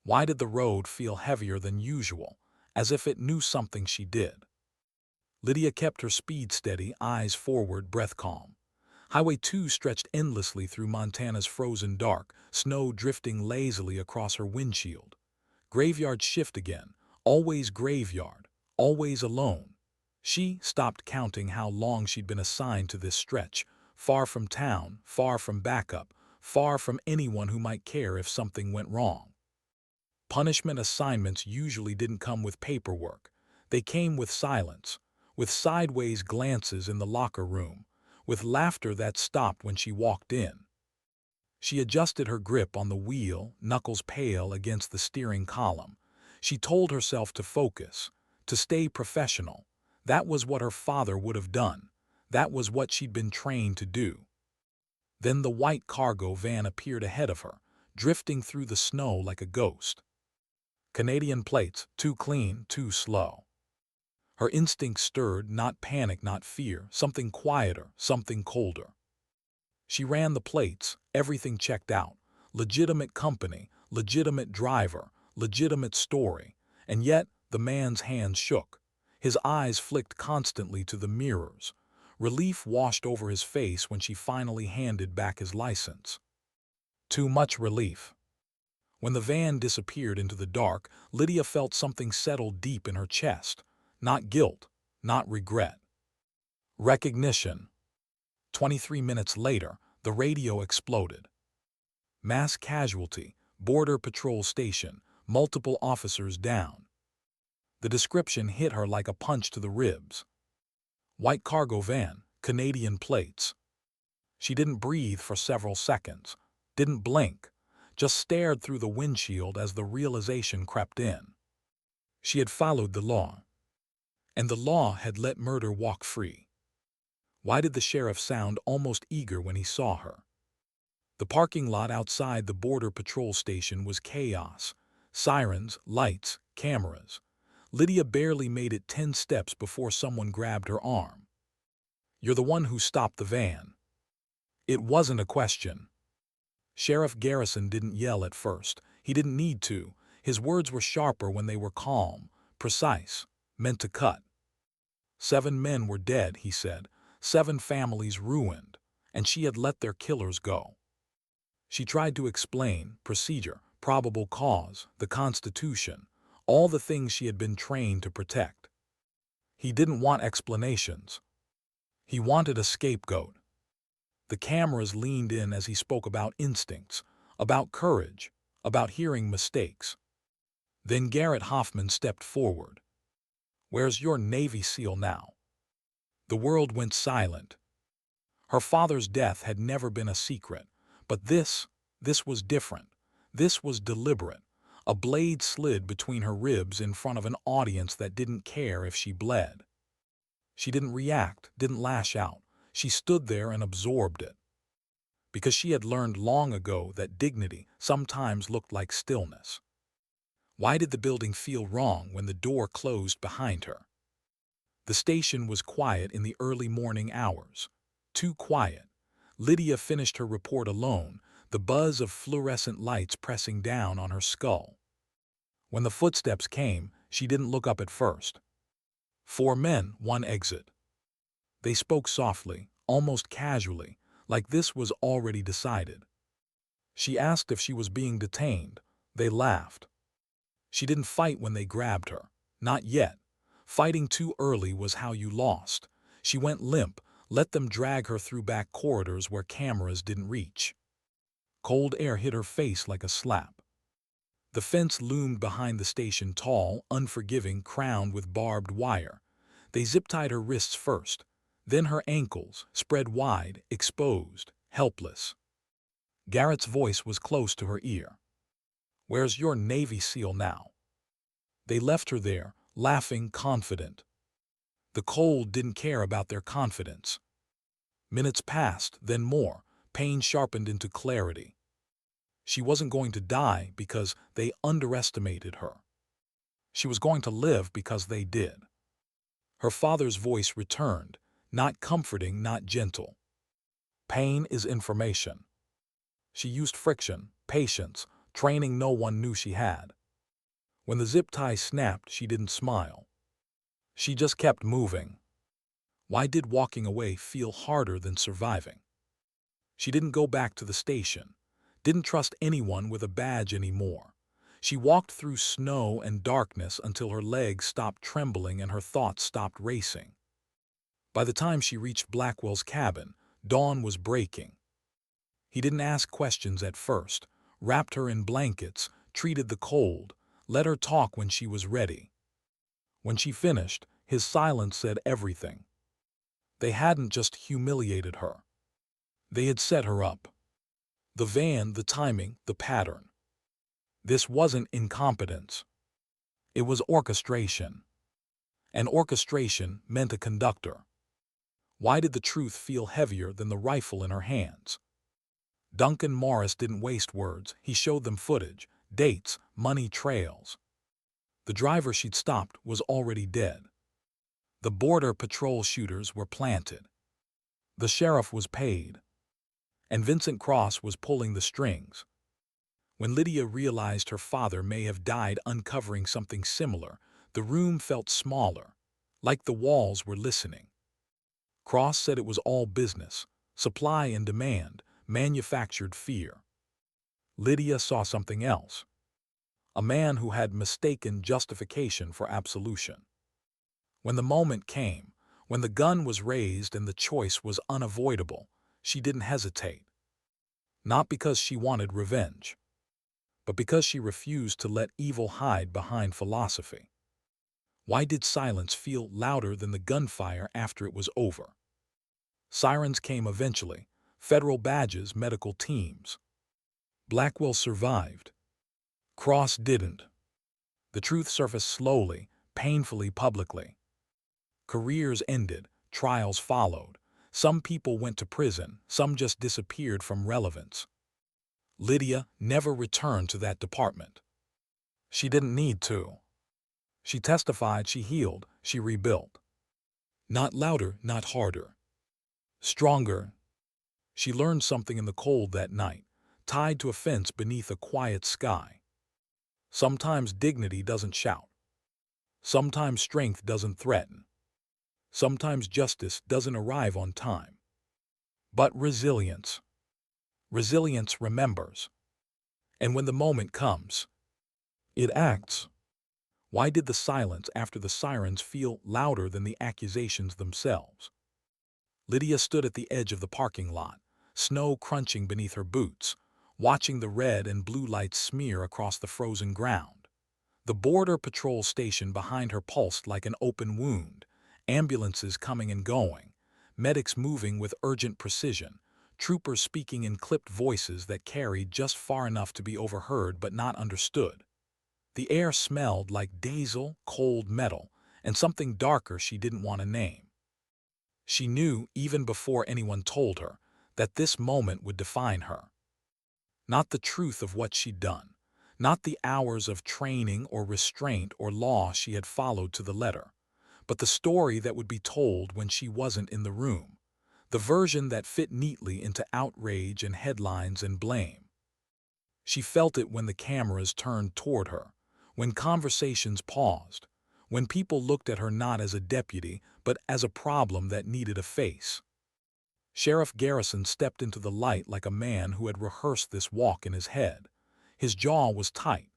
Why did the road feel heavier than usual, as if it knew something she did? Lydia kept her speed steady, eyes forward, breath calm. Highway 2 stretched endlessly through Montana's frozen dark, snow drifting lazily across her windshield. Graveyard shift again, always graveyard, always alone. She stopped counting how long she'd been assigned to this stretch, far from town, far from backup, far from anyone who might care if something went wrong. Punishment assignments usually didn't come with paperwork. They came with silence, with sideways glances in the locker room, with laughter that stopped when she walked in. She adjusted her grip on the wheel, knuckles pale against the steering column. She told herself to focus, to stay professional. That was what her father would have done. That was what she'd been trained to do. Then the white cargo van appeared ahead of her, drifting through the snow like a ghost. Canadian plates, too clean, too slow. Her instinct stirred, not panic, not fear, something quieter, something colder. She ran the plates, everything checked out. Legitimate company, legitimate driver, legitimate story. And yet, the man's hands shook. His eyes flicked constantly to the mirrors. Relief washed over his face when she finally handed back his license. Too much relief. When the van disappeared into the dark, Lydia felt something settle deep in her chest. Not guilt, not regret. Recognition. 23 minutes later, the radio exploded. Mass casualty, border patrol station, multiple officers down. The description hit her like a punch to the ribs. White cargo van, Canadian plates. She didn't breathe for several seconds, didn't blink, just stared through the windshield as the realization crept in. She had followed the law, and the law had let murder walk free. Why did the sheriff sound almost eager when he saw her? The parking lot outside the border patrol station was chaos. Sirens, lights, cameras. Lydia barely made it 10 steps before someone grabbed her arm. "You're the one who stopped the van." It wasn't a question. Sheriff Garrison didn't yell at first. He didn't need to. His words were sharper when they were calm, precise, meant to cut. 7 men were dead, he said. 7 families ruined, and she had let their killers go. She tried to explain procedure, probable cause, the Constitution, all the things she had been trained to protect. He didn't want explanations. He wanted a scapegoat. The cameras leaned in as he spoke about instincts, about courage, about hearing mistakes. Then Garrett Hoffman stepped forward. "Where's your Navy SEAL now?" The world went silent. Her father's death had never been a secret, but this was different. This was deliberate. A blade slid between her ribs in front of an audience that didn't care if she bled. She didn't react, didn't lash out. She stood there and absorbed it. Because she had learned long ago that dignity sometimes looked like stillness. Why did the building feel wrong when the door closed behind her? The station was quiet in the early morning hours. Too quiet. Lydia finished her report alone, the buzz of fluorescent lights pressing down on her skull. When the footsteps came, she didn't look up at first. 4 men, 1 exit. They spoke softly, almost casually, like this was already decided. She asked if she was being detained. They laughed. She didn't fight when they grabbed her. Not yet. Fighting too early was how you lost. She went limp, let them drag her through back corridors where cameras didn't reach. Cold air hit her face like a slap. The fence loomed behind the station, tall, unforgiving, crowned with barbed wire. They zip-tied her wrists first, then her ankles, spread wide, exposed, helpless. Garrett's voice was close to her ear. "Where's your Navy SEAL now?" They left her there, laughing, confident. The cold didn't care about their confidence. Minutes passed, then more. Pain sharpened into clarity. She wasn't going to die because they underestimated her. She was going to live because they did. Her father's voice returned, not comforting, not gentle. "Pain is information." She used friction, patience, training no one knew she had. When the zip tie snapped, she didn't smile. She just kept moving. Why did walking away feel harder than surviving? She didn't go back to the station, didn't trust anyone with a badge anymore. She walked through snow and darkness until her legs stopped trembling and her thoughts stopped racing. By the time she reached Blackwell's cabin, dawn was breaking. He didn't ask questions at first, wrapped her in blankets, treated the cold, let her talk when she was ready. When she finished, his silence said everything. They hadn't just humiliated her. They had set her up. The van, the timing, the pattern. This wasn't incompetence. It was orchestration. And orchestration meant a conductor. Why did the truth feel heavier than the rifle in her hands? Duncan Morris didn't waste words. He showed them footage, dates, money trails. The driver she'd stopped was already dead. The border patrol shooters were planted. The sheriff was paid. And Vincent Cross was pulling the strings. When Lydia realized her father may have died uncovering something similar, the room felt smaller, like the walls were listening. Cross said it was all business, supply and demand, manufactured fear. Lydia saw something else. A man who had mistaken justification for absolution. When the moment came, when the gun was raised and the choice was unavoidable, she didn't hesitate. Not because she wanted revenge, but because she refused to let evil hide behind philosophy. Why did silence feel louder than the gunfire after it was over? Sirens came eventually, federal badges, medical teams. Blackwell survived. Cross didn't. The truth surfaced slowly, painfully, publicly. Careers ended, trials followed. Some people went to prison, some just disappeared from relevance. Lydia never returned to that department. She didn't need to. She testified, she healed, she rebuilt. Not louder, not harder. Stronger. She learned something in the cold that night, tied to a fence beneath a quiet sky. Sometimes dignity doesn't shout. Sometimes strength doesn't threaten. Sometimes justice doesn't arrive on time. But resilience. Resilience remembers. And when the moment comes, it acts. Why did the silence after the sirens feel louder than the accusations themselves? Lydia stood at the edge of the parking lot, snow crunching beneath her boots, watching the red and blue lights smear across the frozen ground. The border patrol station behind her pulsed like an open wound, ambulances coming and going, medics moving with urgent precision, troopers speaking in clipped voices that carried just far enough to be overheard but not understood. The air smelled like diesel, cold metal, and something darker she didn't want to name. She knew, even before anyone told her, that this moment would define her. Not the truth of what she'd done, not the hours of training or restraint or law she had followed to the letter, but the story that would be told when she wasn't in the room, the version that fit neatly into outrage and headlines and blame. She felt it when the cameras turned toward her, when conversations paused, when people looked at her not as a deputy, but as a problem that needed a face. Sheriff Garrison stepped into the light like a man who had rehearsed this walk in his head. His jaw was tight,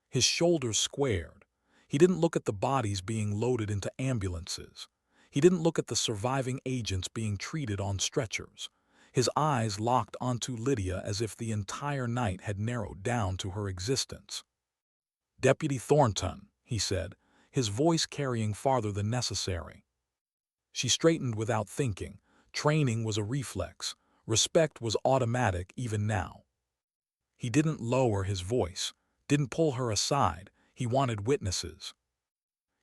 his shoulders squared. He didn't look at the bodies being loaded into ambulances. He didn't look at the surviving agents being treated on stretchers. His eyes locked onto Lydia as if the entire night had narrowed down to her existence. "Deputy Thornton," he said, his voice carrying farther than necessary. She straightened without thinking. Training was a reflex. Respect was automatic even now. He didn't lower his voice, didn't pull her aside. He wanted witnesses.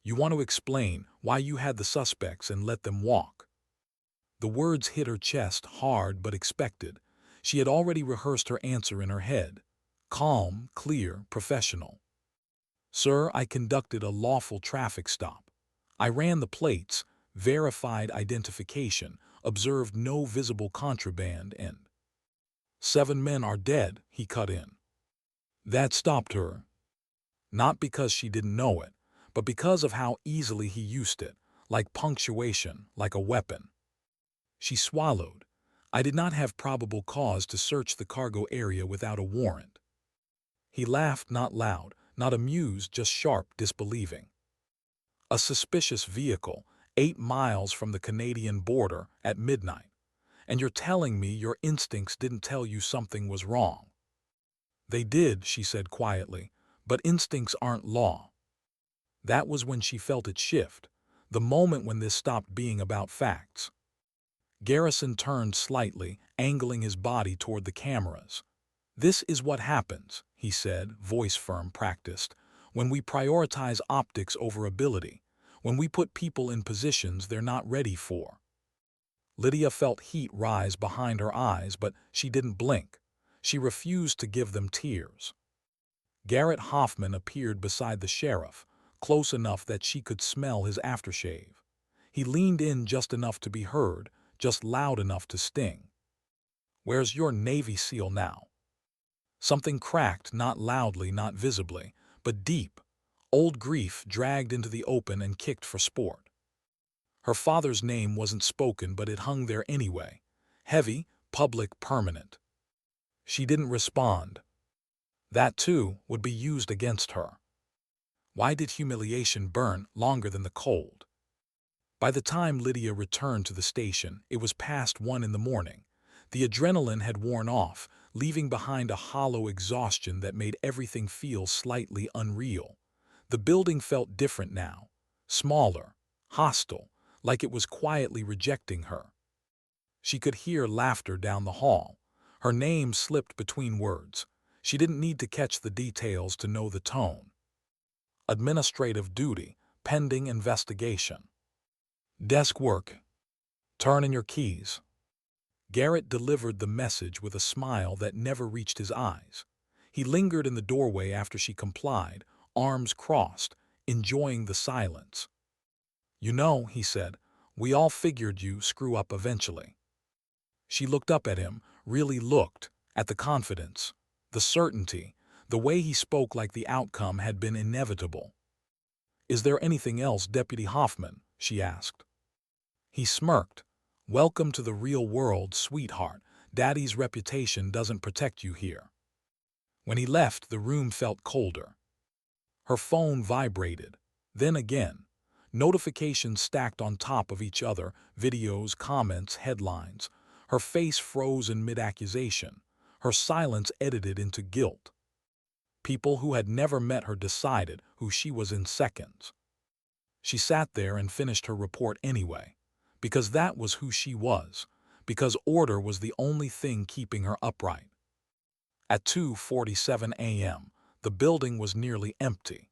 "You want to explain why you had the suspects and let them walk?" The words hit her chest, hard but expected. She had already rehearsed her answer in her head. Calm, clear, professional. "Sir, I conducted a lawful traffic stop. I ran the plates, verified identification, observed no visible contraband, and—" "7 men are dead," he cut in. That stopped her, not because she didn't know it, but because of how easily he used it, like punctuation, like a weapon. She swallowed. I did not have probable cause to search the cargo area without a warrant. He laughed, not loud, not amused, just sharp, disbelieving. A suspicious vehicle, 8 miles from the Canadian border at midnight. And you're telling me your instincts didn't tell you something was wrong? They did, she said quietly, but instincts aren't law. That was when she felt it shift, the moment when this stopped being about facts. Garrison turned slightly, angling his body toward the cameras. This is what happens, he said, voice firm, practiced, when we prioritize optics over ability, when we put people in positions they're not ready for. Lydia felt heat rise behind her eyes, but she didn't blink. She refused to give them tears. Garrett Hoffman appeared beside the sheriff, close enough that she could smell his aftershave. He leaned in just enough to be heard, just loud enough to sting. "Where's your Navy SEAL now?" Something cracked, not loudly, not visibly, but deep. Old grief dragged into the open and kicked for sport. Her father's name wasn't spoken, but it hung there anyway. Heavy, public, permanent. She didn't respond. That, too, would be used against her. Why did humiliation burn longer than the cold? By the time Lydia returned to the station, it was past 1 in the morning. The adrenaline had worn off, leaving behind a hollow exhaustion that made everything feel slightly unreal. The building felt different now. Smaller, hostile, like it was quietly rejecting her. She could hear laughter down the hall. Her name slipped between words. She didn't need to catch the details to know the tone. Administrative duty, pending investigation. Desk work. Turn in your keys. Garrett delivered the message with a smile that never reached his eyes. He lingered in the doorway after she complied, arms crossed, enjoying the silence. "You know," he said, "we all figured you screw up eventually." She looked up at him, really looked, at the confidence, the certainty, the way he spoke like the outcome had been inevitable. "Is there anything else, Deputy Hoffman?" she asked. He smirked. "Welcome to the real world, sweetheart. Daddy's reputation doesn't protect you here." When he left, the room felt colder. Her phone vibrated. Then again. Notifications stacked on top of each other, videos, comments, headlines. Her face froze in mid-accusation. Her silence edited into guilt. People who had never met her decided who she was in seconds. She sat there and finished her report anyway. Because that was who she was. Because order was the only thing keeping her upright. At 2:47 a.m., the building was nearly empty.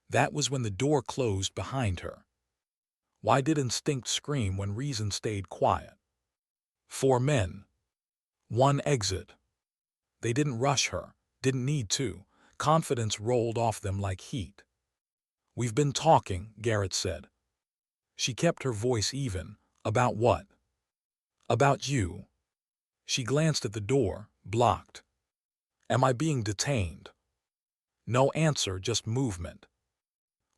That was when the door closed behind her. Why did instinct scream when reason stayed quiet? 4 men. 1 exit. They didn't rush her, didn't need to. Confidence rolled off them like heat. "We've been talking," Garrett said. She kept her voice even. "About what?" "About you." She glanced at the door, blocked. "Am I being detained?" No answer, just movement.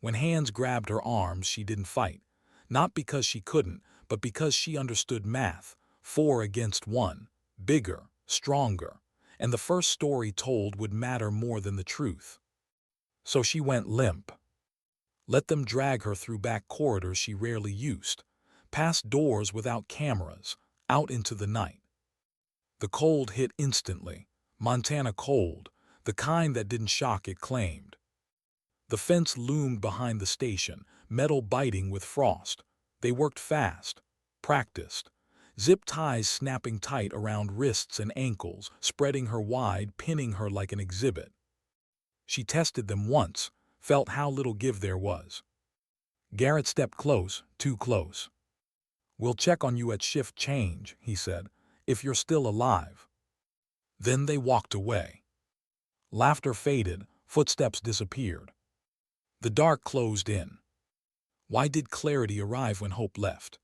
When hands grabbed her arms, she didn't fight. Not because she couldn't, but because she understood math. 4 against 1. Bigger, stronger. And the first story told would matter more than the truth. So she went limp. Let them drag her through back corridors she rarely used. Past doors without cameras. Out into the night. The cold hit instantly. Montana cold. The kind that didn't shock, it claimed. The fence loomed behind the station, metal biting with frost. They worked fast. Practiced. Zip ties snapping tight around wrists and ankles, spreading her wide, pinning her like an exhibit. She tested them once, felt how little give there was. Garrett stepped close, too close. "We'll check on you at shift change," he said, "if you're still alive." Then they walked away. Laughter faded, footsteps disappeared. The dark closed in. Why did clarity arrive when hope left?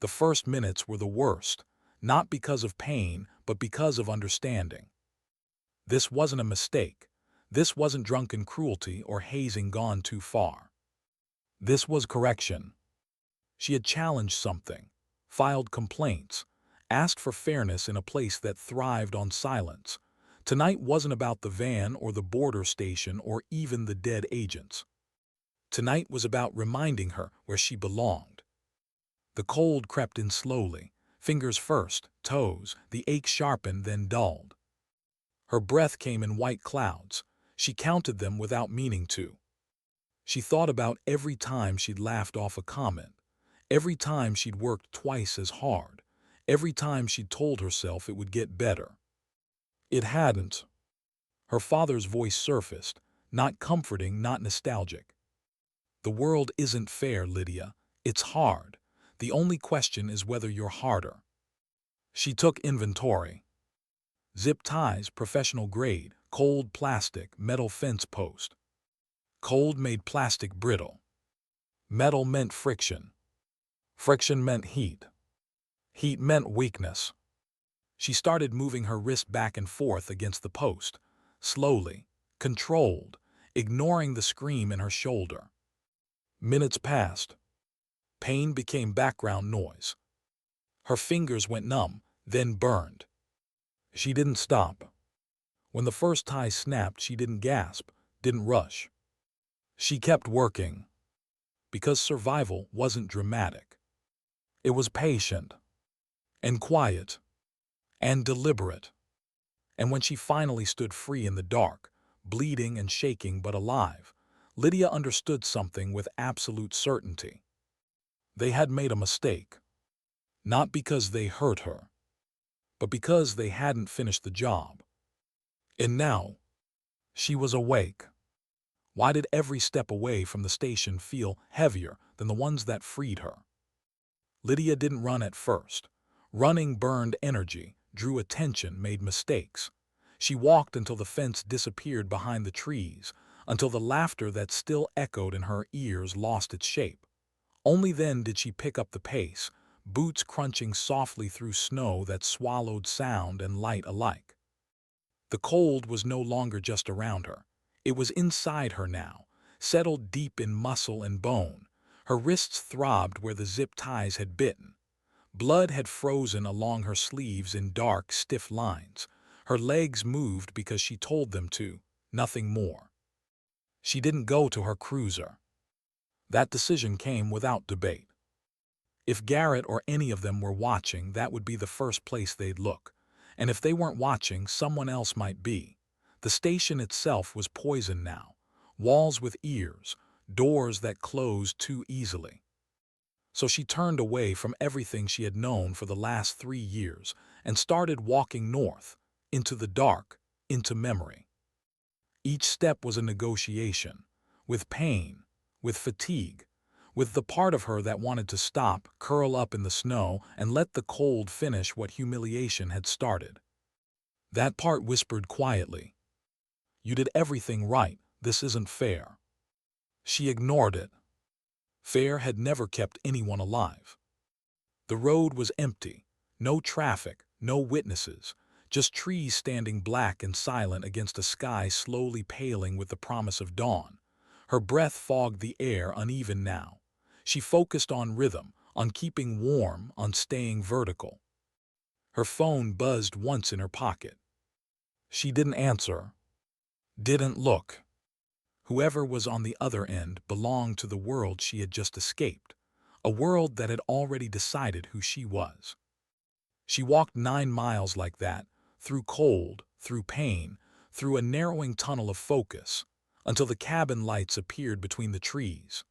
The first minutes were the worst, not because of pain, but because of understanding. This wasn't a mistake. This wasn't drunken cruelty or hazing gone too far. This was correction. She had challenged something, filed complaints, asked for fairness in a place that thrived on silence. Tonight wasn't about the van or the border station or even the dead agents. Tonight was about reminding her where she belonged. The cold crept in slowly, fingers first, toes, the ache sharpened then dulled. Her breath came in white clouds. She counted them without meaning to. She thought about every time she'd laughed off a comment, every time she'd worked twice as hard, every time she'd told herself it would get better. It hadn't. Her father's voice surfaced, not comforting, not nostalgic. The world isn't fair, Lydia. It's hard. The only question is whether you're harder. She took inventory. Zip ties, professional grade, cold plastic, metal fence post. Cold made plastic brittle. Metal meant friction. Friction meant heat. Heat meant weakness. She started moving her wrist back and forth against the post, slowly, controlled, ignoring the scream in her shoulder. Minutes passed. Pain became background noise. Her fingers went numb, then burned. She didn't stop. When the first tie snapped, she didn't gasp, didn't rush. She kept working. Because survival wasn't dramatic. It was patient, and quiet, and deliberate. And when she finally stood free in the dark, bleeding and shaking but alive, Lydia understood something with absolute certainty. They had made a mistake. Not because they hurt her, but because they hadn't finished the job. And now, she was awake. Why did every step away from the station feel heavier than the ones that freed her? Lydia didn't run at first. Running burned energy, drew attention, made mistakes. She walked until the fence disappeared behind the trees, until the laughter that still echoed in her ears lost its shape. Only then did she pick up the pace, boots crunching softly through snow that swallowed sound and light alike. The cold was no longer just around her. It was inside her now, settled deep in muscle and bone. Her wrists throbbed where the zip ties had bitten. Blood had frozen along her sleeves in dark, stiff lines. Her legs moved because she told them to, nothing more. She didn't go to her cruiser. That decision came without debate. If Garrett or any of them were watching, that would be the first place they'd look. And if they weren't watching, someone else might be. The station itself was poisoned now. Walls with ears, doors that closed too easily. So she turned away from everything she had known for the last 3 years and started walking north, into the dark, into memory. Each step was a negotiation, with pain, with fatigue, with the part of her that wanted to stop, curl up in the snow, and let the cold finish what humiliation had started. That part whispered quietly, "You did everything right, this isn't fair." She ignored it. Fair had never kept anyone alive. The road was empty, no traffic, no witnesses, just trees standing black and silent against a sky slowly paling with the promise of dawn. Her breath fogged the air uneven now. She focused on rhythm, on keeping warm, on staying vertical. Her phone buzzed once in her pocket. She didn't answer, didn't look. Whoever was on the other end belonged to the world she had just escaped, a world that had already decided who she was. She walked 9 miles like that, through cold, through pain, through a narrowing tunnel of focus, until the cabin lights appeared between the trees.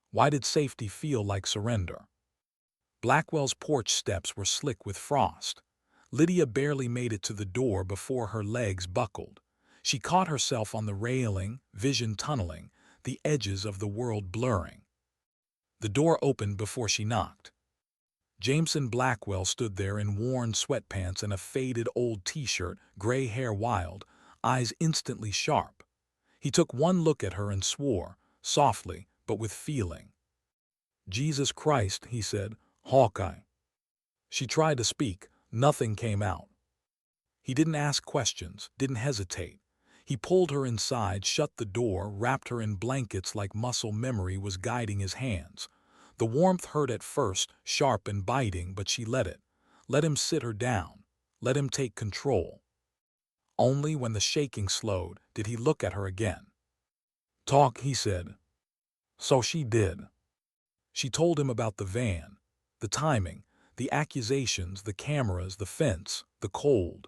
Why did safety feel like surrender? Blackwell's porch steps were slick with frost. Lydia barely made it to the door before her legs buckled. She caught herself on the railing, vision tunneling, the edges of the world blurring. The door opened before she knocked. Jameson Blackwell stood there in worn sweatpants and a faded old t-shirt, gray hair wild, eyes instantly sharp. He took one look at her and swore, softly, but with feeling. "Jesus Christ," he said, "Hawkeye." She tried to speak, nothing came out. He didn't ask questions, didn't hesitate. He pulled her inside, shut the door, wrapped her in blankets like muscle memory was guiding his hands. The warmth hurt at first, sharp and biting, but she let it. Let him sit her down. Let him take control. Only when the shaking slowed did he look at her again. "Talk," he said. So she did. She told him about the van, the timing, the accusations, the cameras, the fence, the cold.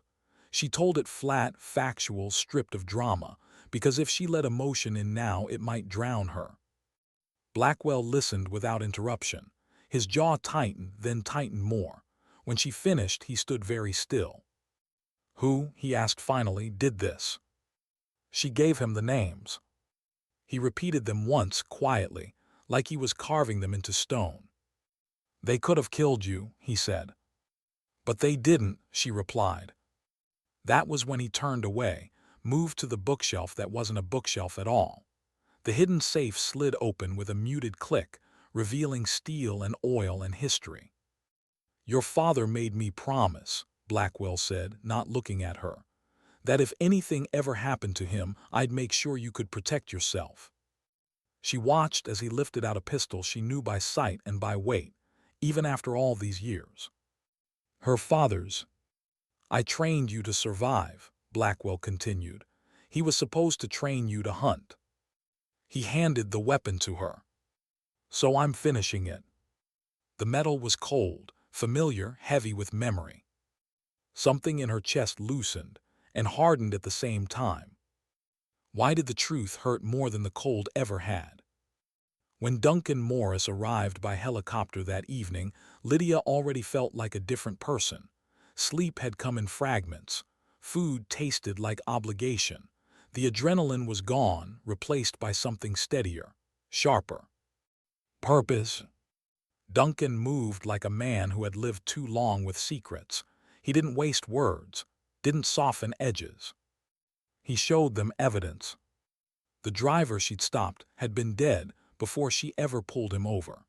She told it flat, factual, stripped of drama, because if she let emotion in now, it might drown her. Blackwell listened without interruption. His jaw tightened, then tightened more. When she finished, he stood very still. "Who," he asked finally, "did this?" She gave him the names. He repeated them once, quietly, like he was carving them into stone. "They could have killed you," he said. "But they didn't," she replied. That was when he turned away, moved to the bookshelf that wasn't a bookshelf at all. The hidden safe slid open with a muted click, revealing steel and oil and history. "Your father made me promise," Blackwell said, not looking at her, "that if anything ever happened to him, I'd make sure you could protect yourself." She watched as he lifted out a pistol she knew by sight and by weight, even after all these years. "Her father's. I trained you to survive," Blackwell continued. "He was supposed to train you to hunt." He handed the weapon to her. "So I'm finishing it." The metal was cold, familiar, heavy with memory. Something in her chest loosened and hardened at the same time. Why did the truth hurt more than the cold ever had? When Duncan Morris arrived by helicopter that evening, Lydia already felt like a different person. Sleep had come in fragments. Food tasted like obligation. The adrenaline was gone, replaced by something steadier, sharper. Purpose. Duncan moved like a man who had lived too long with secrets. He didn't waste words, didn't soften edges. He showed them evidence. The driver she'd stopped had been dead before she ever pulled him over.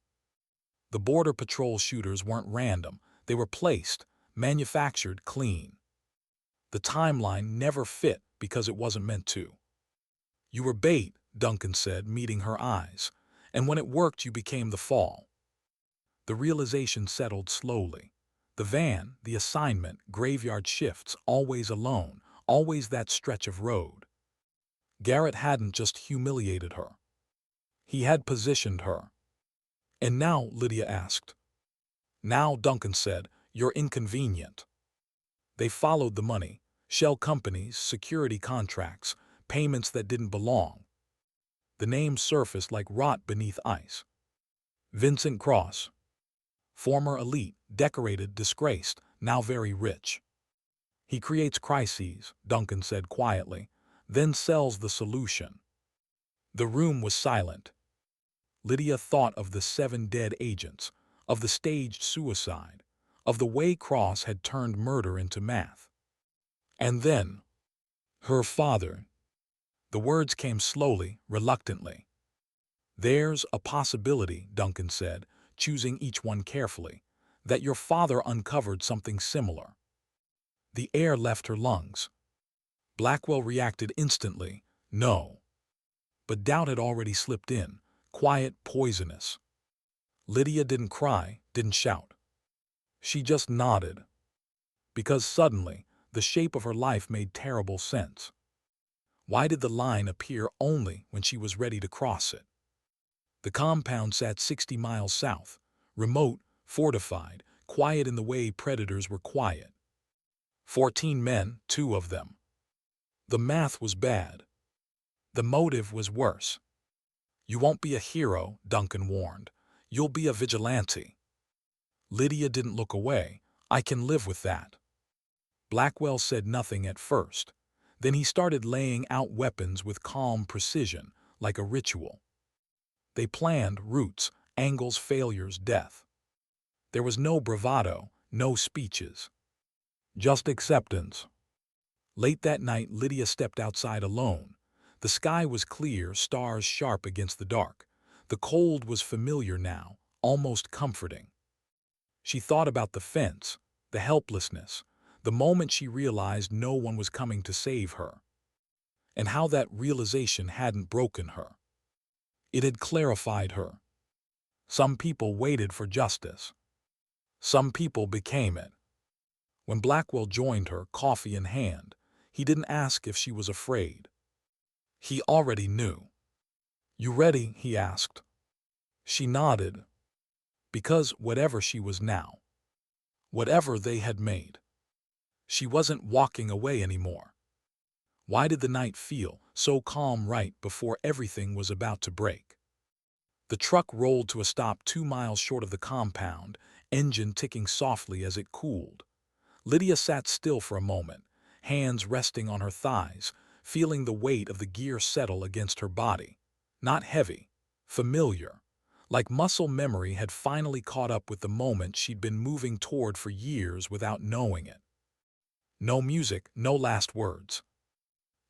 The Border Patrol shooters weren't random. They were placed, manufactured, clean. The timeline never fit because it wasn't meant to. "You were bait," Duncan said, meeting her eyes. "And when it worked, you became the fall." The realization settled slowly. The van, the assignment, graveyard shifts, always alone, always that stretch of road. Garrett hadn't just humiliated her. He had positioned her. "And now?" Lydia asked. "Now," Duncan said, "you're inconvenient." They followed the money, shell companies, security contracts, payments that didn't belong. The names surfaced like rot beneath ice. Vincent Cross. Former elite, decorated, disgraced, now very rich. "He creates crises," Duncan said quietly, "then sells the solution." The room was silent. Lydia thought of the 7 dead agents, of the staged suicide, of the way Cross had turned murder into math. And then, her father. The words came slowly, reluctantly. "There's a possibility," Duncan said, choosing each one carefully, "that your father uncovered something similar." The air left her lungs. Blackwell reacted instantly, "No." But doubt had already slipped in, quiet, poisonous. Lydia didn't cry, didn't shout. She just nodded. Because suddenly, the shape of her life made terrible sense. Why did the line appear only when she was ready to cross it? The compound sat 60 miles south, remote, fortified, quiet in the way predators were quiet. 14 men, 2 of them. The math was bad. The motive was worse. "You won't be a hero," Duncan warned. "You'll be a vigilante." Lydia didn't look away. "I can live with that." Blackwell said nothing at first. Then he started laying out weapons with calm precision, like a ritual. They planned routes, angles, failures, death. There was no bravado, no speeches. Just acceptance. Late that night, Lydia stepped outside alone. The sky was clear, stars sharp against the dark. The cold was familiar now, almost comforting. She thought about the fence, the helplessness, the moment she realized no one was coming to save her, and how that realization hadn't broken her. It had clarified her. Some people waited for justice. Some people became it. When Blackwell joined her, coffee in hand, he didn't ask if she was afraid. He already knew. "You ready?" he asked. She nodded. Because whatever she was now, whatever they had made, she wasn't walking away anymore. Why did the night feel so calm right before everything was about to break? The truck rolled to a stop 2 miles short of the compound, engine ticking softly as it cooled. Lydia sat still for a moment, hands resting on her thighs, feeling the weight of the gear settle against her body. Not heavy, familiar, like muscle memory had finally caught up with the moment she'd been moving toward for years without knowing it. No music, no last words.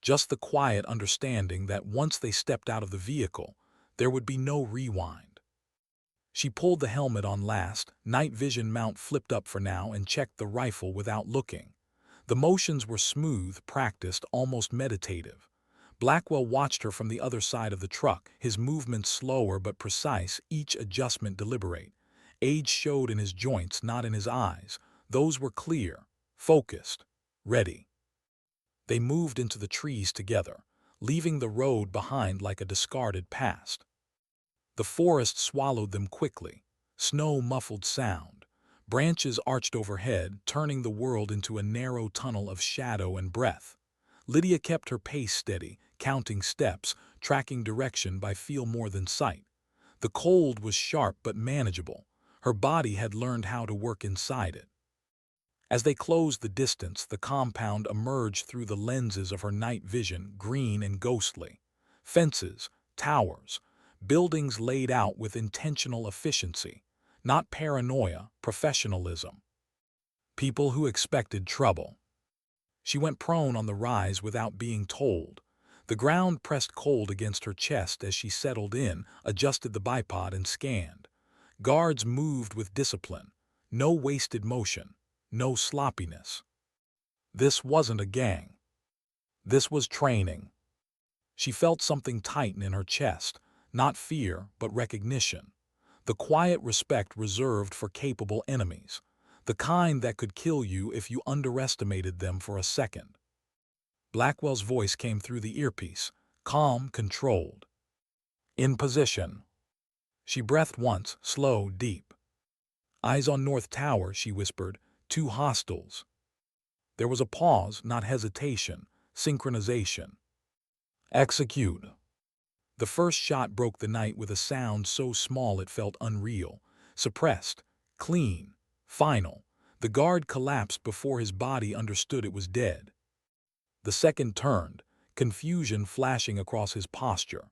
Just the quiet understanding that once they stepped out of the vehicle, there would be no rewind. She pulled the helmet on last, night vision mount flipped up for now, and checked the rifle without looking. The motions were smooth, practiced, almost meditative. Blackwell watched her from the other side of the truck, his movements slower but precise, each adjustment deliberate. Age showed in his joints, not in his eyes. Those were clear, focused, ready. They moved into the trees together, leaving the road behind like a discarded past. The forest swallowed them quickly, snow-muffled sound. Branches arched overhead, turning the world into a narrow tunnel of shadow and breath. Lydia kept her pace steady, counting steps, tracking direction by feel more than sight. The cold was sharp but manageable. Her body had learned how to work inside it. As they closed the distance, the compound emerged through the lenses of her night vision, green and ghostly. Fences, towers, buildings laid out with intentional efficiency, not paranoia, professionalism. People who expected trouble. She went prone on the rise without being told. The ground pressed cold against her chest as she settled in, adjusted the bipod, and scanned. Guards moved with discipline. No wasted motion. No sloppiness. This wasn't a gang. This was training. She felt something tighten in her chest, not fear, but recognition. The quiet respect reserved for capable enemies, the kind that could kill you if you underestimated them for a second. Blackwell's voice came through the earpiece, calm, controlled. "In position." She breathed once, slow, deep. "Eyes on North Tower," she whispered. "Two hostiles." There was a pause, not hesitation, synchronization. "Execute." The first shot broke the night with a sound so small it felt unreal. Suppressed, clean, final. The guard collapsed before his body understood it was dead. The second turned, confusion flashing across his posture.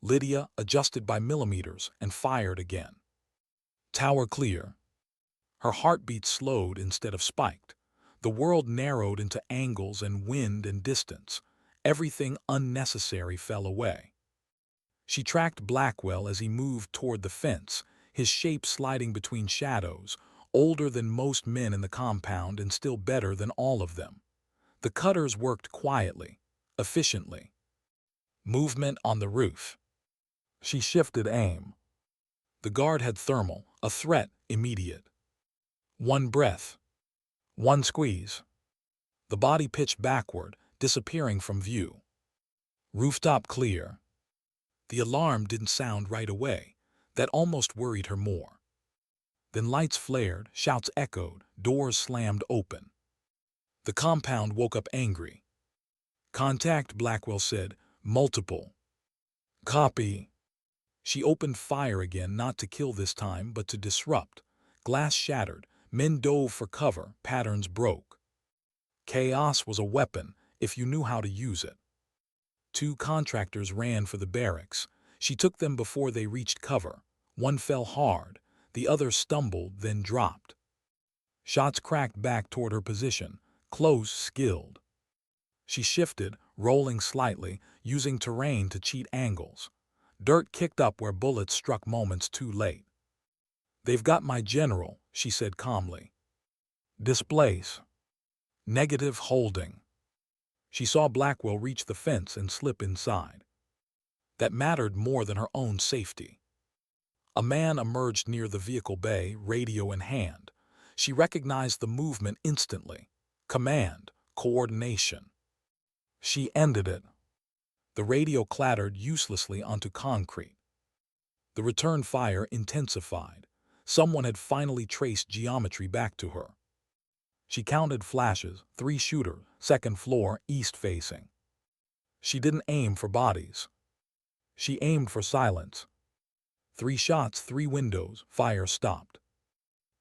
Lydia adjusted by millimeters and fired again. Tower clear. Her heartbeat slowed instead of spiked. The world narrowed into angles and wind and distance. Everything unnecessary fell away. She tracked Blackwell as he moved toward the fence, his shape sliding between shadows, older than most men in the compound and still better than all of them. The cutters worked quietly, efficiently. Movement on the roof. She shifted aim. The guard had thermal, a threat immediate. One breath. One squeeze. The body pitched backward, disappearing from view. Rooftop clear. The alarm didn't sound right away. That almost worried her more. Then lights flared, shouts echoed, doors slammed open. The compound woke up angry. "Contact," Blackwell said. "Multiple." "Copy." She opened fire again, not to kill this time, but to disrupt. Glass shattered. Men dove for cover. Patterns broke. Chaos was a weapon, if you knew how to use it. Two contractors ran for the barracks. She took them before they reached cover. One fell hard. The other stumbled, then dropped. Shots cracked back toward her position. Close, skilled. She shifted, rolling slightly, using terrain to cheat angles. Dirt kicked up where bullets struck moments too late. "They've got my general," she said calmly. "Displace." Negative holding. She saw Blackwell reach the fence and slip inside. That mattered more than her own safety. A man emerged near the vehicle bay, radio in hand. She recognized the movement instantly. Command, coordination. She ended it. The radio clattered uselessly onto concrete. The return fire intensified. Someone had finally traced geometry back to her. She counted flashes, 3 shooters, second floor, east-facing. She didn't aim for bodies. She aimed for silence. 3 shots, 3 windows, fire stopped.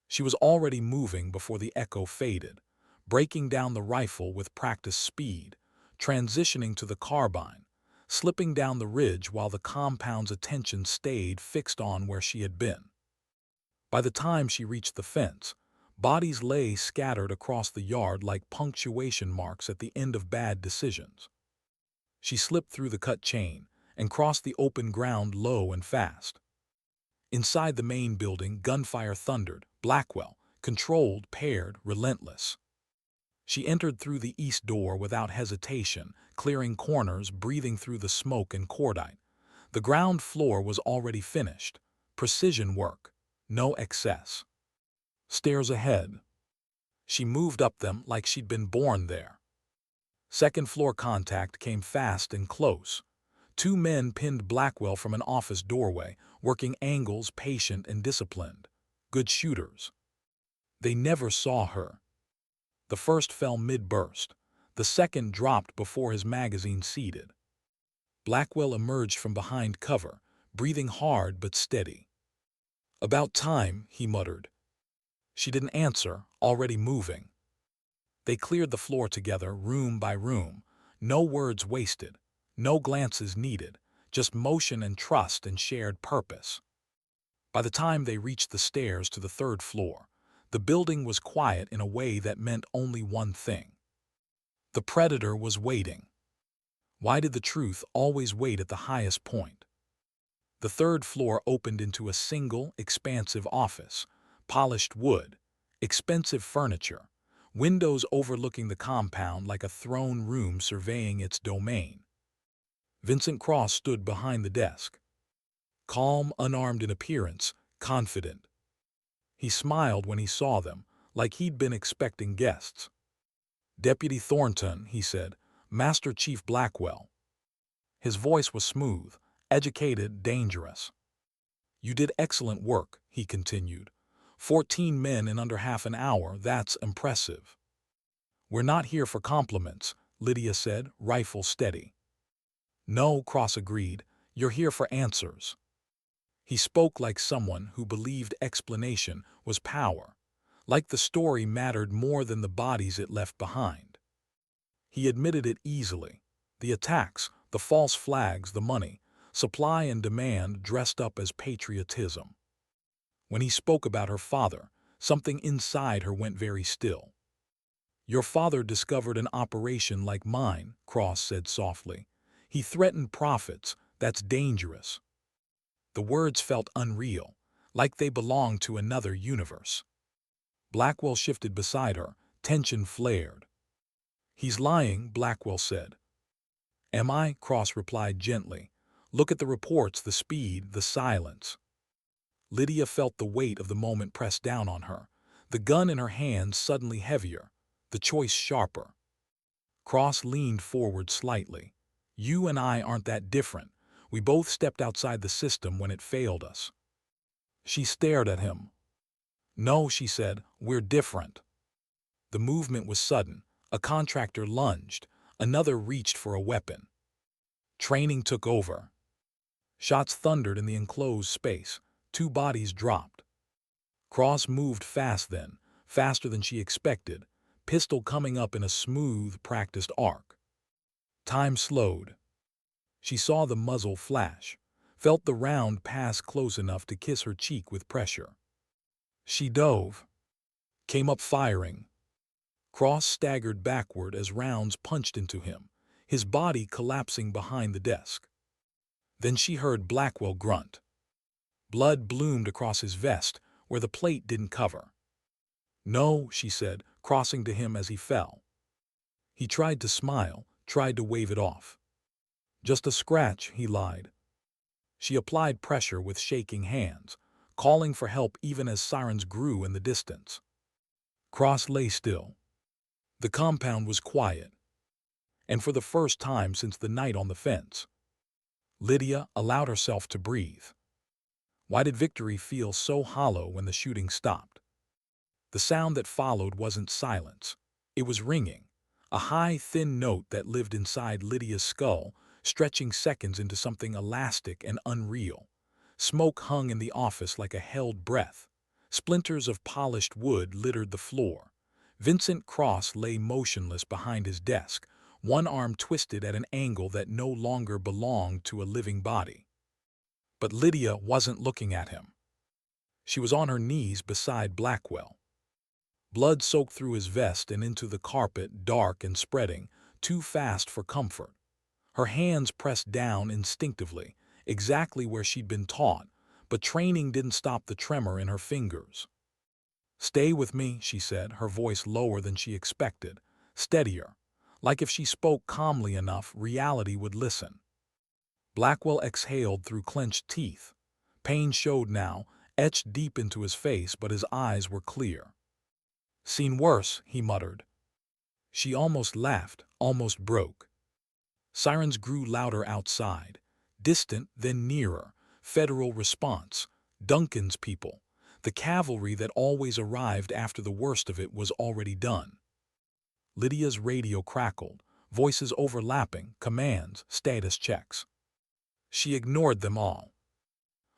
She was already moving before the echo faded, breaking down the rifle with practiced speed, transitioning to the carbine, slipping down the ridge while the compound's attention stayed fixed on where she had been. By the time she reached the fence, bodies lay scattered across the yard like punctuation marks at the end of bad decisions. She slipped through the cut chain and crossed the open ground low and fast. Inside the main building, gunfire thundered. Blackwell, controlled, paired, relentless. She entered through the east door without hesitation, clearing corners, breathing through the smoke and cordite. The ground floor was already finished. Precision work, no excess. Stairs ahead. She moved up them like she'd been born there. Second floor contact came fast and close. 2 men pinned Blackwell from an office doorway, working angles, patient and disciplined. Good shooters. They never saw her. The first fell mid-burst. The second dropped before his magazine seated. Blackwell emerged from behind cover, breathing hard but steady. "About time," he muttered. She didn't answer, already moving. They cleared the floor together, room by room. No words wasted, no glances needed, just motion and trust and shared purpose. By the time they reached the stairs to the 3rd floor, the building was quiet in a way that meant only one thing. The predator was waiting. Why did the truth always wait at the highest point? The 3rd floor opened into a single, expansive office. Polished wood, expensive furniture, windows overlooking the compound like a throne room surveying its domain. Vincent Cross stood behind the desk. Calm, unarmed in appearance, confident. He smiled when he saw them, like he'd been expecting guests. "Deputy Thornton," he said, "Master Chief Blackwell." His voice was smooth, educated, dangerous. "You did excellent work," he continued. 14 men in under half an hour, that's impressive. "We're not here for compliments," Lydia said, rifle steady. "No," Cross agreed, "you're here for answers." He spoke like someone who believed explanation was power, like the story mattered more than the bodies it left behind. He admitted it easily. The attacks, the false flags, the money, supply and demand dressed up as patriotism. When he spoke about her father, something inside her went very still. "Your father discovered an operation like mine," Cross said softly. "He threatened profits. That's dangerous." The words felt unreal, like they belonged to another universe. Blackwell shifted beside her. Tension flared. "He's lying," Blackwell said. "Am I?" Cross replied gently. "Look at the reports, the speed, the silence." Lydia felt the weight of the moment press down on her, the gun in her hands suddenly heavier, the choice sharper. Cross leaned forward slightly. "You and I aren't that different. We both stepped outside the system when it failed us." She stared at him. "No," she said, "we're different." The movement was sudden. A contractor lunged. Another reached for a weapon. Training took over. Shots thundered in the enclosed space. 2 bodies dropped. Cross moved fast then, faster than she expected, pistol coming up in a smooth, practiced arc. Time slowed. She saw the muzzle flash, felt the round pass close enough to kiss her cheek with pressure. She dove, came up firing. Cross staggered backward as rounds punched into him, his body collapsing behind the desk. Then she heard Blackwell grunt. Blood bloomed across his vest, where the plate didn't cover. "No," she said, crossing to him as he fell. He tried to smile, tried to wave it off. "Just a scratch," he lied. She applied pressure with shaking hands, calling for help even as sirens grew in the distance. Cross lay still. The compound was quiet, and for the first time since the night on the fence, Lydia allowed herself to breathe. Why did victory feel so hollow when the shooting stopped? The sound that followed wasn't silence. It was ringing, a high, thin note that lived inside Lydia's skull, stretching seconds into something elastic and unreal. Smoke hung in the office like a held breath. Splinters of polished wood littered the floor. Vincent Cross lay motionless behind his desk, one arm twisted at an angle that no longer belonged to a living body. But Lydia wasn't looking at him. She was on her knees beside Blackwell. Blood soaked through his vest and into the carpet, dark and spreading, too fast for comfort. Her hands pressed down instinctively, exactly where she'd been taught, but training didn't stop the tremor in her fingers. "Stay with me," she said, her voice lower than she expected, steadier, like if she spoke calmly enough, reality would listen. Blackwell exhaled through clenched teeth. Pain showed now, etched deep into his face, but his eyes were clear. "Seen worse," he muttered. She almost laughed, almost broke. Sirens grew louder outside, distant, then nearer. Federal response. Duncan's people. The cavalry that always arrived after the worst of it was already done. Lydia's radio crackled, voices overlapping, commands, status checks. She ignored them all.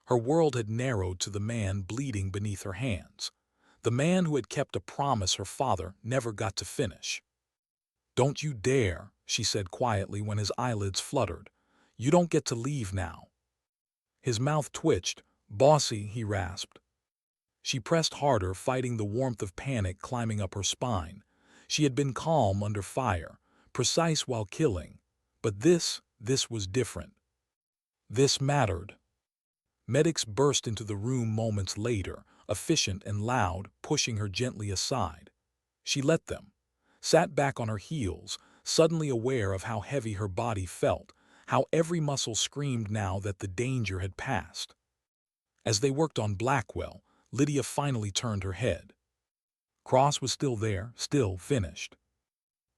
Her world had narrowed to the man bleeding beneath her hands. The man who had kept a promise her father never got to finish. "Don't you dare," she said quietly when his eyelids fluttered. "You don't get to leave now." His mouth twitched. "Bossy," he rasped. She pressed harder, fighting the warmth of panic climbing up her spine. She had been calm under fire, precise while killing. But this was different. This mattered. Medics burst into the room moments later, efficient and loud, pushing her gently aside. She let them. Sat back on her heels, suddenly aware of how heavy her body felt, how every muscle screamed now that the danger had passed. As they worked on Blackwell, Lydia finally turned her head. Cross was still there, still finished.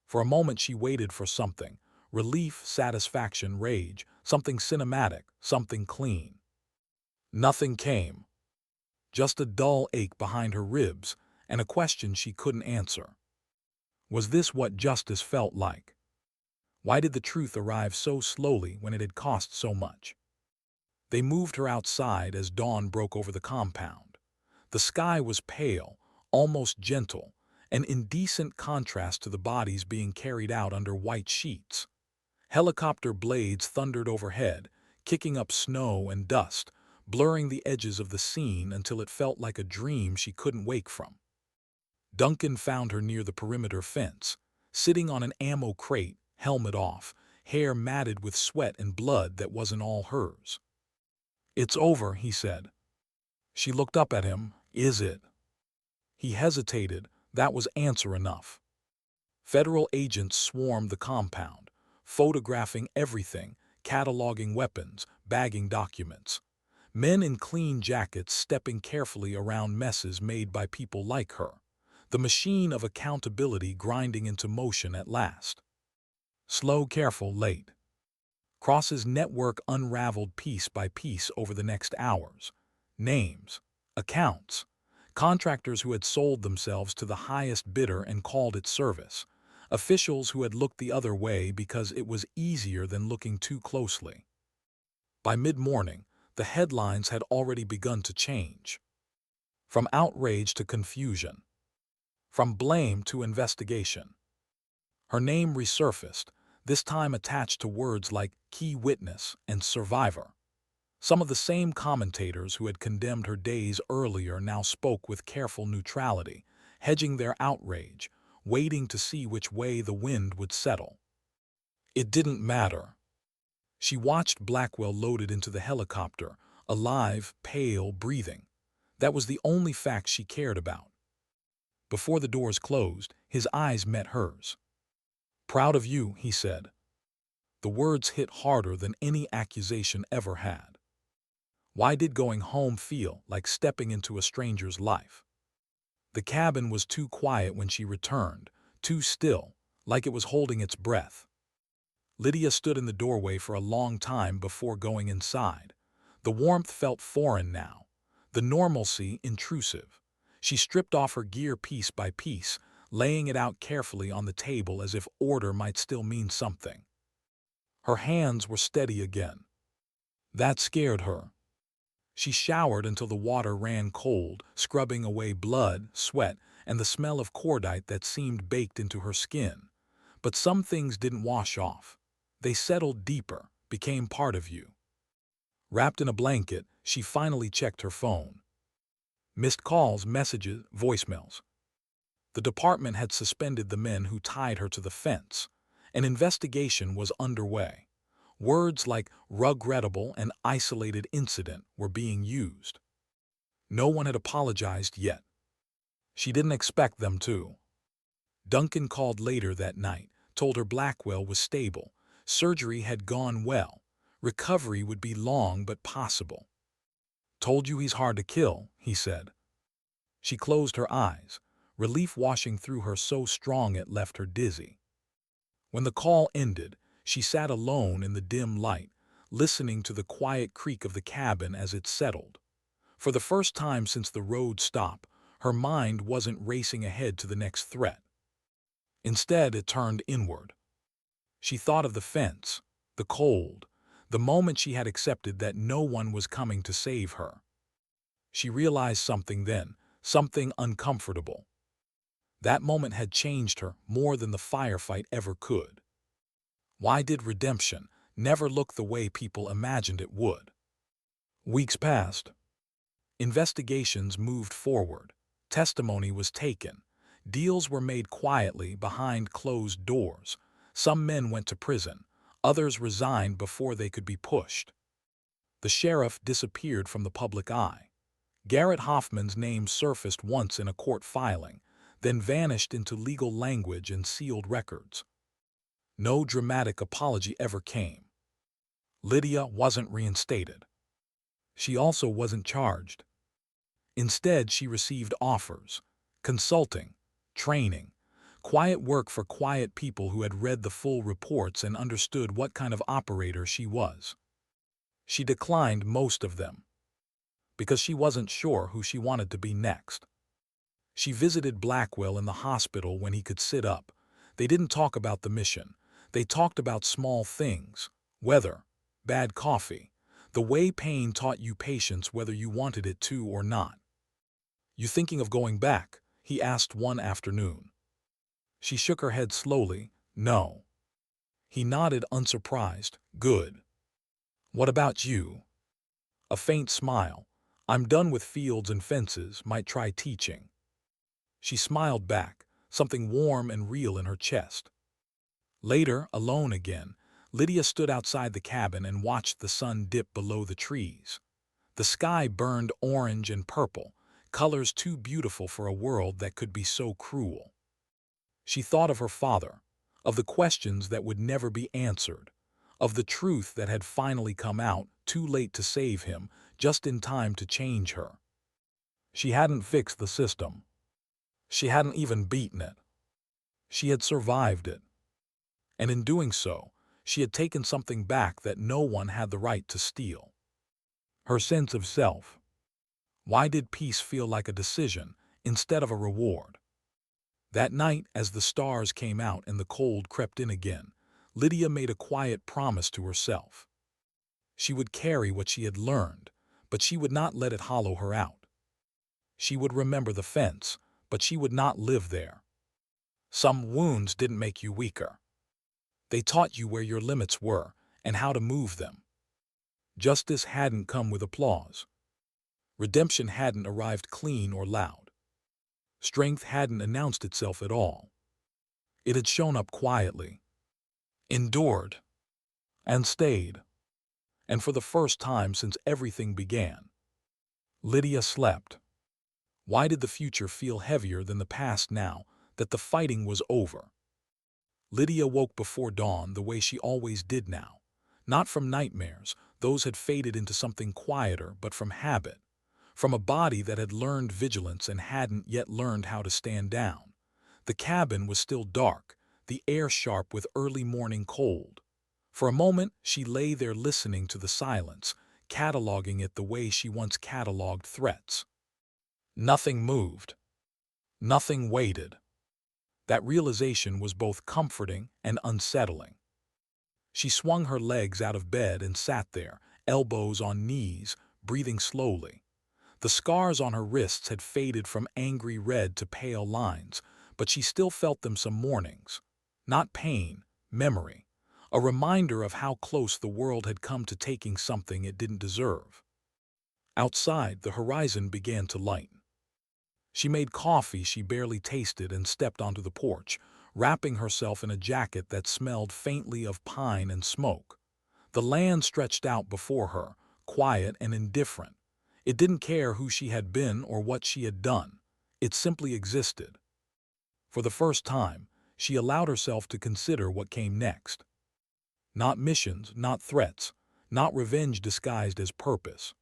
For a moment she waited for something, relief, satisfaction, rage, something cinematic, something clean. Nothing came. Just a dull ache behind her ribs and a question she couldn't answer. Was this what justice felt like? Why did the truth arrive so slowly when it had cost so much? They moved her outside as dawn broke over the compound. The sky was pale, almost gentle, an indecent contrast to the bodies being carried out under white sheets. Helicopter blades thundered overhead, kicking up snow and dust, blurring the edges of the scene until it felt like a dream she couldn't wake from. Duncan found her near the perimeter fence, sitting on an ammo crate, helmet off, hair matted with sweat and blood that wasn't all hers. "It's over," he said. She looked up at him. "Is it?" He hesitated. That was answer enough. Federal agents swarmed the compound, photographing everything, cataloging weapons, bagging documents. Men in clean jackets stepping carefully around messes made by people like her. The machine of accountability grinding into motion at last. Slow, careful, late. Cross's network unraveled piece by piece over the next hours. Names, accounts, contractors who had sold themselves to the highest bidder and called it service, officials who had looked the other way because it was easier than looking too closely. By mid-morning, the headlines had already begun to change. From outrage to confusion. From blame to investigation. Her name resurfaced, this time attached to words like key witness and survivor. Some of the same commentators who had condemned her days earlier now spoke with careful neutrality, hedging their outrage, waiting to see which way the wind would settle. It didn't matter. She watched Blackwell loaded into the helicopter, alive, pale, breathing. That was the only fact she cared about. Before the doors closed, his eyes met hers. "Proud of you," he said. The words hit harder than any accusation ever had. Why did going home feel like stepping into a stranger's life? The cabin was too quiet when she returned, too still, like it was holding its breath. Lydia stood in the doorway for a long time before going inside. The warmth felt foreign now, the normalcy intrusive. She stripped off her gear piece by piece, laying it out carefully on the table as if order might still mean something. Her hands were steady again. That scared her. She showered until the water ran cold, scrubbing away blood, sweat, and the smell of cordite that seemed baked into her skin. But some things didn't wash off. They settled deeper, became part of you. Wrapped in a blanket, she finally checked her phone. Missed calls, messages, voicemails. The department had suspended the men who tied her to the fence. An investigation was underway. Words like regrettable and isolated incident were being used. No one had apologized yet. She didn't expect them to. Duncan called later that night, told her Blackwell was stable. Surgery had gone well. Recovery would be long but possible. "Told you he's hard to kill," he said. She closed her eyes, relief washing through her so strong it left her dizzy. When the call ended, she sat alone in the dim light, listening to the quiet creak of the cabin as it settled. For the first time since the road stop, her mind wasn't racing ahead to the next threat. Instead, it turned inward. She thought of the fence, the cold, the moment she had accepted that no one was coming to save her. She realized something then, something uncomfortable. That moment had changed her more than the firefight ever could. Why did redemption never look the way people imagined it would? Weeks passed. Investigations moved forward. Testimony was taken. Deals were made quietly behind closed doors. Some men went to prison. Others resigned before they could be pushed. The sheriff disappeared from the public eye. Garrett Hoffman's name surfaced once in a court filing, then vanished into legal language and sealed records. No dramatic apology ever came. Lydia wasn't reinstated. She also wasn't charged. Instead, she received offers, consulting, training, quiet work for quiet people who had read the full reports and understood what kind of operator she was. She declined most of them, because she wasn't sure who she wanted to be next. She visited Blackwell in the hospital when he could sit up. They didn't talk about the mission. They talked about small things, weather, bad coffee, the way pain taught you patience whether you wanted it to or not. "You thinking of going back?" he asked one afternoon. She shook her head slowly. "No." He nodded, unsurprised. "Good. What about you?" A faint smile. "I'm done with fields and fences, might try teaching." She smiled back, something warm and real in her chest. Later, alone again, Lydia stood outside the cabin and watched the sun dip below the trees. The sky burned orange and purple, colors too beautiful for a world that could be so cruel. She thought of her father, of the questions that would never be answered, of the truth that had finally come out, too late to save him, just in time to change her. She hadn't fixed the system. She hadn't even beaten it. She had survived it. And in doing so, she had taken something back that no one had the right to steal. Her sense of self. Why did peace feel like a decision instead of a reward? That night, as the stars came out and the cold crept in again, Lydia made a quiet promise to herself. She would carry what she had learned, but she would not let it hollow her out. She would remember the fence, but she would not live there. Some wounds didn't make you weaker. They taught you where your limits were and how to move them. Justice hadn't come with applause. Redemption hadn't arrived clean or loud. Strength hadn't announced itself at all. It had shown up quietly, endured, and stayed. And for the first time since everything began, Lydia slept. Why did the future feel heavier than the past now that the fighting was over? Lydia woke before dawn the way she always did now. Not from nightmares, those had faded into something quieter, but from habit. From a body that had learned vigilance and hadn't yet learned how to stand down. The cabin was still dark, the air sharp with early morning cold. For a moment, she lay there listening to the silence, cataloging it the way she once cataloged threats. Nothing moved. Nothing waited. That realization was both comforting and unsettling. She swung her legs out of bed and sat there, elbows on knees, breathing slowly. The scars on her wrists had faded from angry red to pale lines, but she still felt them some mornings. Not pain, memory. A reminder of how close the world had come to taking something it didn't deserve. Outside, the horizon began to lighten. She made coffee she barely tasted and stepped onto the porch, wrapping herself in a jacket that smelled faintly of pine and smoke. The land stretched out before her, quiet and indifferent. It didn't care who she had been or what she had done. It simply existed. For the first time, she allowed herself to consider what came next. Not missions, not threats, not revenge disguised as purpose.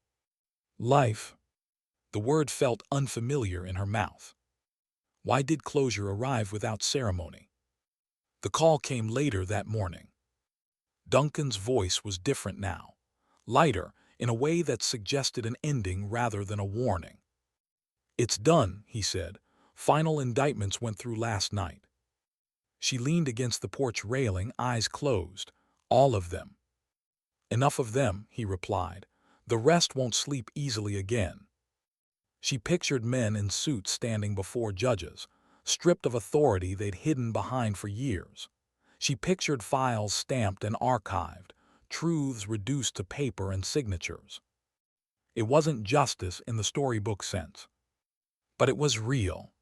Life. The word felt unfamiliar in her mouth. Why did closure arrive without ceremony? The call came later that morning. Duncan's voice was different now, lighter, in a way that suggested an ending rather than a warning. "It's done," he said. "Final indictments went through last night." She leaned against the porch railing, eyes closed. "All of them." "Enough of them," he replied. "The rest won't sleep easily again." She pictured men in suits standing before judges, stripped of authority they'd hidden behind for years. She pictured files stamped and archived, truths reduced to paper and signatures. It wasn't justice in the storybook sense. But it was real.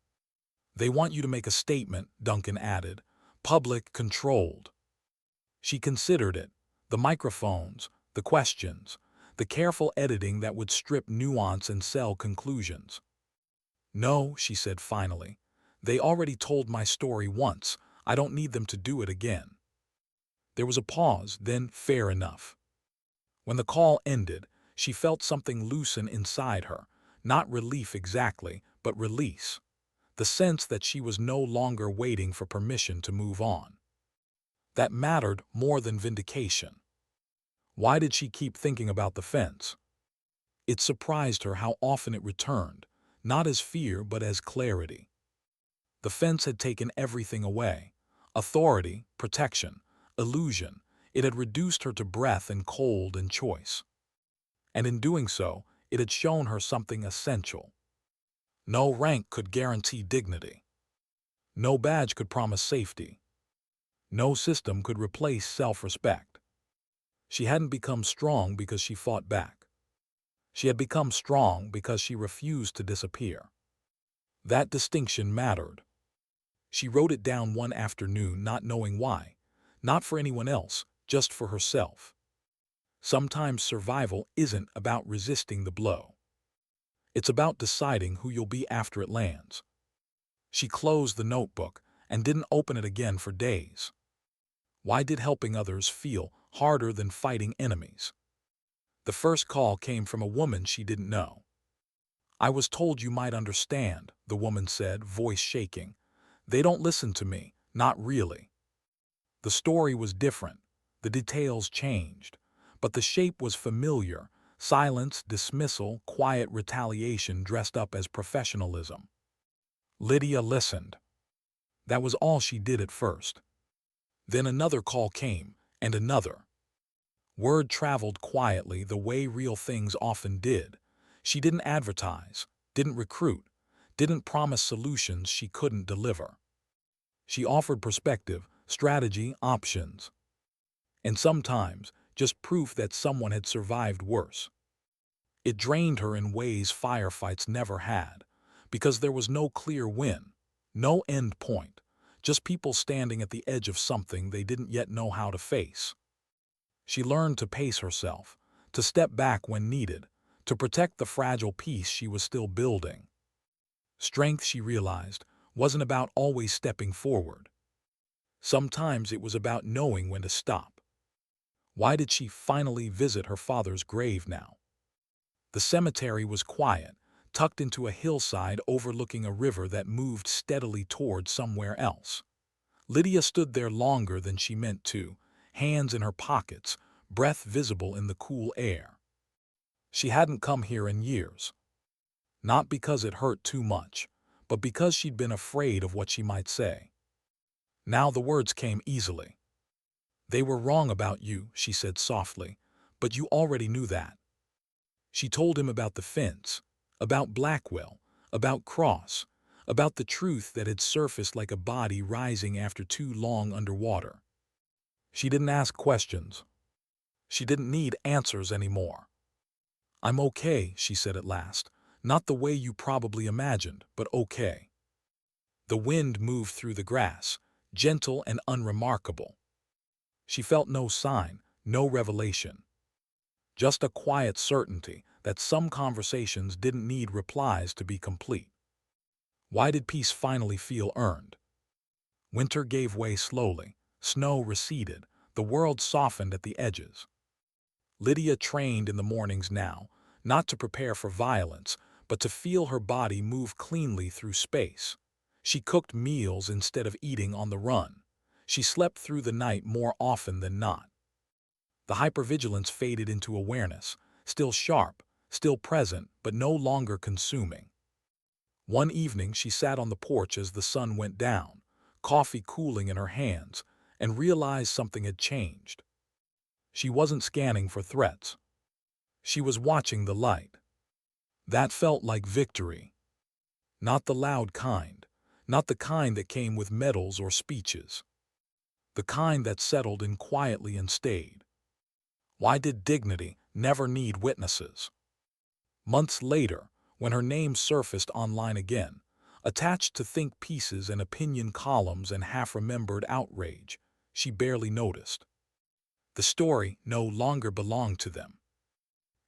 "They want you to make a statement," Duncan added. "Public controlled." She considered it. The microphones, the questions, the careful editing that would strip nuance and sell conclusions. "No," she said finally. "They already told my story once. I don't need them to do it again." There was a pause, then fair enough. When the call ended, she felt something loosen inside her. Not relief exactly, but release. The sense that she was no longer waiting for permission to move on. That mattered more than vindication. Why did she keep thinking about the fence? It surprised her how often it returned, not as fear but as clarity. The fence had taken everything away. Authority, protection, illusion. It had reduced her to breath and cold and choice. And in doing so, it had shown her something essential. No rank could guarantee dignity. No badge could promise safety. No system could replace self-respect. She hadn't become strong because she fought back. She had become strong because she refused to disappear. That distinction mattered. She wrote it down one afternoon, not knowing why. Not for anyone else, just for herself. Sometimes survival isn't about resisting the blow. It's about deciding who you'll be after it lands. She closed the notebook and didn't open it again for days. Why did helping others feel harder than fighting enemies? The first call came from a woman she didn't know. "I was told you might understand," the woman said, voice shaking. "They don't listen to me, not really." The story was different. The details changed. But the shape was familiar. Silence, dismissal, quiet retaliation dressed up as professionalism. Lydia listened. That was all she did at first. Then another call came, and another. Word traveled quietly the way real things often did. She didn't advertise, didn't recruit, didn't promise solutions she couldn't deliver. She offered perspective, strategy, options. And sometimes, just proof that someone had survived worse. It drained her in ways firefights never had, because there was no clear win, no end point, just people standing at the edge of something they didn't yet know how to face. She learned to pace herself, to step back when needed, to protect the fragile peace she was still building. Strength, she realized, wasn't about always stepping forward. Sometimes it was about knowing when to stop. Why did she finally visit her father's grave now? The cemetery was quiet, tucked into a hillside overlooking a river that moved steadily toward somewhere else. Lydia stood there longer than she meant to, hands in her pockets, breath visible in the cool air. She hadn't come here in years. Not because it hurt too much, but because she'd been afraid of what she might say. Now the words came easily. "They were wrong about you," she said softly, "but you already knew that." She told him about the fence, about Blackwell, about Cross, about the truth that had surfaced like a body rising after too long underwater. She didn't ask questions. She didn't need answers anymore. "I'm okay," she said at last. "Not the way you probably imagined, but okay." The wind moved through the grass, gentle and unremarkable. She felt no sign, no revelation. Just a quiet certainty that some conversations didn't need replies to be complete. Why did peace finally feel earned? Winter gave way slowly, snow receded, the world softened at the edges. Lydia trained in the mornings now, not to prepare for violence, but to feel her body move cleanly through space. She cooked meals instead of eating on the run. She slept through the night more often than not. The hypervigilance faded into awareness, still sharp, still present, but no longer consuming. One evening she sat on the porch as the sun went down, coffee cooling in her hands, and realized something had changed. She wasn't scanning for threats. She was watching the light. That felt like victory. Not the loud kind, not the kind that came with medals or speeches. The kind that settled in quietly and stayed. Why did dignity never need witnesses? Months later, when her name surfaced online again, attached to think pieces and opinion columns and half-remembered outrage, she barely noticed. The story no longer belonged to them.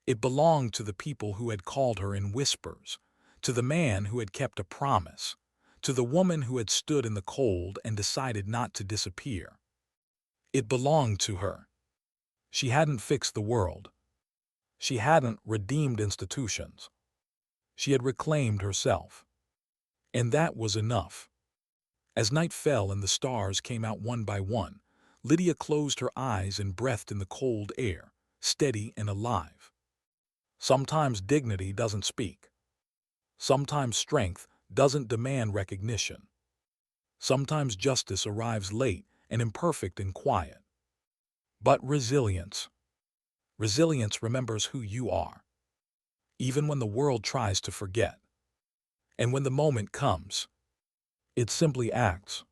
It belonged to the people who had called her in whispers, to the man who had kept a promise, to the woman who had stood in the cold and decided not to disappear. It belonged to her. She hadn't fixed the world. She hadn't redeemed institutions. She had reclaimed herself. And that was enough. As night fell and the stars came out one by one, Lydia closed her eyes and breathed in the cold air, steady and alive. Sometimes dignity doesn't speak. Sometimes strength doesn't demand recognition. Sometimes justice arrives late and imperfect and quiet. But resilience. Resilience remembers who you are, even when the world tries to forget. And when the moment comes, it simply acts.